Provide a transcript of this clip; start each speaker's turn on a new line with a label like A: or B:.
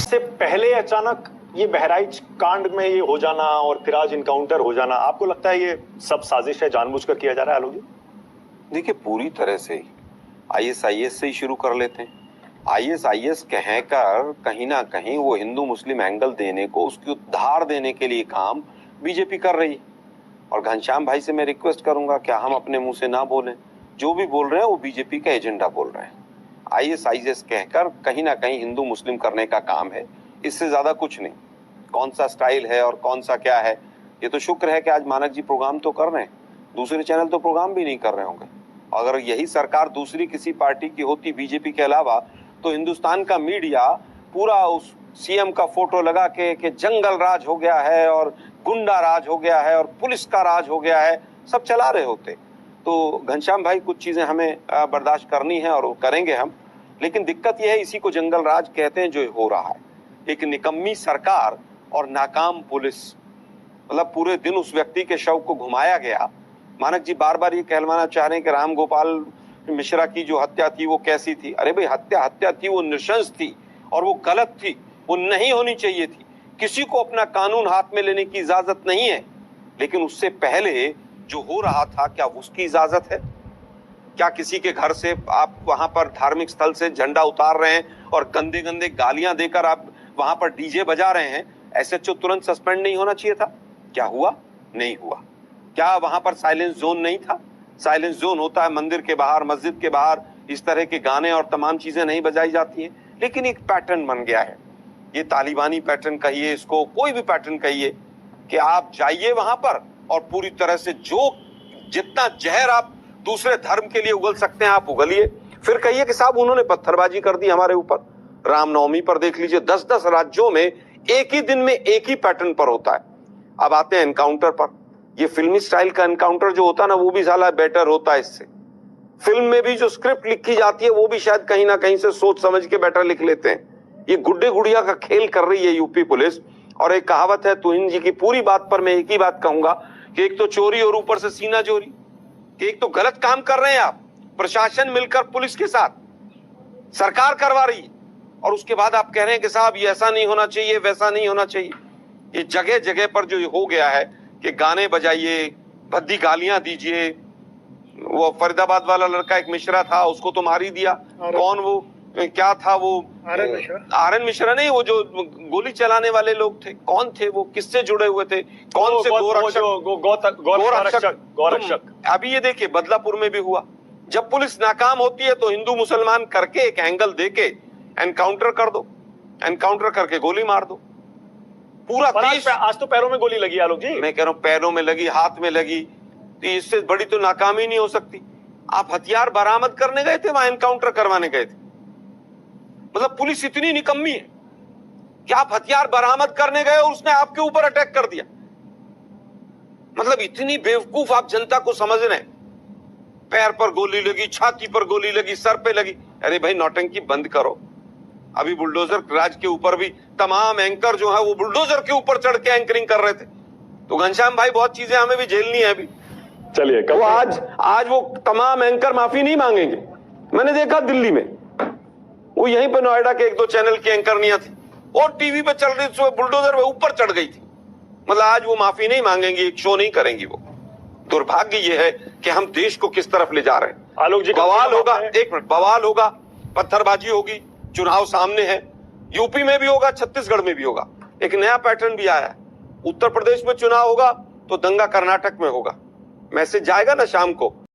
A: से पहले अचानक ये बहराइच कांड में ये हो जाना और फिर आज इनकाउंटर हो जाना, आपको लगता है ये सब साजिश है, जानबूझकर किया जा रहा है आलोक जी?
B: देखिए, पूरी तरह से आईएस से ही शुरू कर लेते हैं। आईएस कहकर कहीं ना कहीं वो हिंदू मुस्लिम एंगल देने को, उसकी उद्धार देने के लिए काम बीजेपी कर रही है। और घनश्याम भाई से मैं रिक्वेस्ट करूंगा, क्या हम अपने मुंह से ना बोलें? जो भी बोल रहे हैं वो बीजेपी का एजेंडा बोल रहे हैं। आईएस कहकर कहीं ना कहीं हिंदू मुस्लिम करने का काम है, इससे ज्यादा कुछ नहीं। कौन सा स्टाइल है और कौन सा क्या है, ये तो शुक्र है कि आज मानक जी प्रोग्राम तो कर रहे हैं, दूसरे चैनल तो प्रोग्राम भी नहीं कर रहे होंगे। अगर यही सरकार दूसरी किसी पार्टी की होती बीजेपी के अलावा, तो हिंदुस्तान का मीडिया पूरा उस सीएम का फोटो लगा के कि जंगल राज हो गया है और गुंडा राज हो गया है और पुलिस का राज हो गया है, सब चला रहे होते। तो घनश्याम भाई, कुछ चीजें हमें बर्दाश्त करनी है और करेंगे हम, लेकिन दिक्कत यह है, इसी को जंगल राज कहते हैं जो हो रहा है। एक निकम्मी सरकार और नाकाम पुलिस, मतलब पूरे दिन उस व्यक्ति के शव को घुमाया गया। मानक जी बार बार ये कहलवाना चाह रहे हैं कि राम गोपाल मिश्रा की जो हत्या थी वो कैसी थी। अरे भाई, हत्या थी, वो नृशंस थी और वो गलत थी, वो नहीं होनी चाहिए थी। किसी को अपना कानून हाथ में लेने की इजाजत नहीं है, लेकिन उससे पहले जो हो रहा था, क्या उसकी इजाजत है? क्या किसी के घर से आप वहां पर धार्मिक स्थल से झंडा उतार रहे हैं और गंदे गंदे गालियां देकर आप वहां पर डीजे बजा रहे हैं, एसएचओ तुरंत सस्पेंड नहीं होना चाहिए था? क्या हुआ? नहीं हुआ। क्या वहां पर साइलेंस जोन नहीं था? साइलेंस जोन होता है मंदिर के बाहर, मस्जिद के बाहर, इस तरह के गाने और तमाम चीजें नहीं बजाई जाती हैं। लेकिन एक पैटर्न बन गया है, ये तालिबानी पैटर्न कहिए, इसको कोई भी पैटर्न कहिए, कि आप जाइए वहां पर और पूरी तरह से जो जितना जहर आप दूसरे धर्म के लिए उगल सकते हैं आप उगलिए। फिर कहिए कि साहब उन्होंने पत्थरबाजी कर दी हमारे ऊपर। रामनवमी पर देख लीजिए, 10-10 राज्यों में एक ही दिन में एक ही पैटर्न पर होता है। अब आते हैं एनकाउंटर पर। ये फिल्मी स्टाइल का एनकाउंटर जो होता है ना, वो भी साला बेटर होता है इससे। फिल्म में भी जो स्क्रिप्ट लिखी जाती है वो भी शायद कहीं ना कहीं से सोच समझ के बेटर लिख लेते हैं। ये गुड्डे गुड़िया का खेल कर रही है यूपी पुलिस। और एक कहावत है तुहिन जी की, पूरी बात पर मैं एक ही बात कहूंगा कि एक तो चोरी और ऊपर से सीना चोरी। एक तो गलत काम कर रहे हैं आप, प्रशासन मिलकर पुलिस के साथ, सरकार करवा रही है, और उसके बाद आप कह रहे हैं कि साहब ये ऐसा नहीं होना चाहिए, वैसा नहीं होना चाहिए। ये जगह जगह पर जो हो गया है कि गाने बजाइए, भद्दी गालियां दीजिए। वो फरीदाबाद वाला लड़का एक मिश्रा था, उसको तो मार ही दिया। कौन वो, क्या था वो, आरएन मिश्रा नहीं, वो जो गोली चलाने वाले लोग थे, कौन थे वो, किससे जुड़े हुए थे, कौन से गोरक्षक। अभी ये देखिए बदलापुर में भी हुआ। जब पुलिस नाकाम होती है तो हिंदू मुसलमान करके एक एंगल देके एनकाउंटर कर दो, एनकाउंटर करके गोली मार दो। पूरा देश।
A: आज तो पैरों में गोली लगी आलोक जी।
B: मैं कह रहा हूं, पैरों में लगी, हाथ में लगी, तो इससे बड़ी तो नाकामी नहीं हो सकती। आप हथियार बरामद करने गए थे, वहां एनकाउंटर करवाने गए थे। मतलब पुलिस इतनी निकम्मी है कि आप हथियार बरामद करने गए और उसने आपके ऊपर अटैक कर दिया। मतलब इतनी बेवकूफ आप जनता को समझ रहे हैं। पैर पर गोली लगी, छाती पर गोली लगी, सर पे लगी। अरे भाई, नौटंकी बंद करो। अभी बुलडोजर राज के ऊपर भी तमाम एंकर जो है वो बुलडोजर के ऊपर चढ़ के एंकरिंग कर रहे थे। तो घनश्याम भाई, बहुत चीजें हमें भी झेलनी है अभी।
A: चलिए,
B: वो आज वो तमाम एंकर माफी नहीं मांगेंगे। मैंने देखा दिल्ली में, वो यहीं पे नोएडा के 1-2 चैनल की एंकरनियां थी और टीवी पे चल रही थी, बुलडोजर पे ऊपर चढ़ गई थी। मतलब आज वो माफी नहीं मांगेंगी, एक शो नहीं करेंगी वो। दुर्भाग्य ये है कि हम देश को किस तरफ ले जा रहे हैं।
A: आलोक जी,
B: बवाल होगा, एक मिनट, बवाल होगा, पत्थरबाजी होगी, चुनाव सामने है, यूपी में भी होगा, छत्तीसगढ़ में भी होगा। एक नया पैटर्न भी आया है। उत्तर प्रदेश में चुनाव होगा तो दंगा कर्नाटक में होगा। मैसेज जाएगा ना शाम को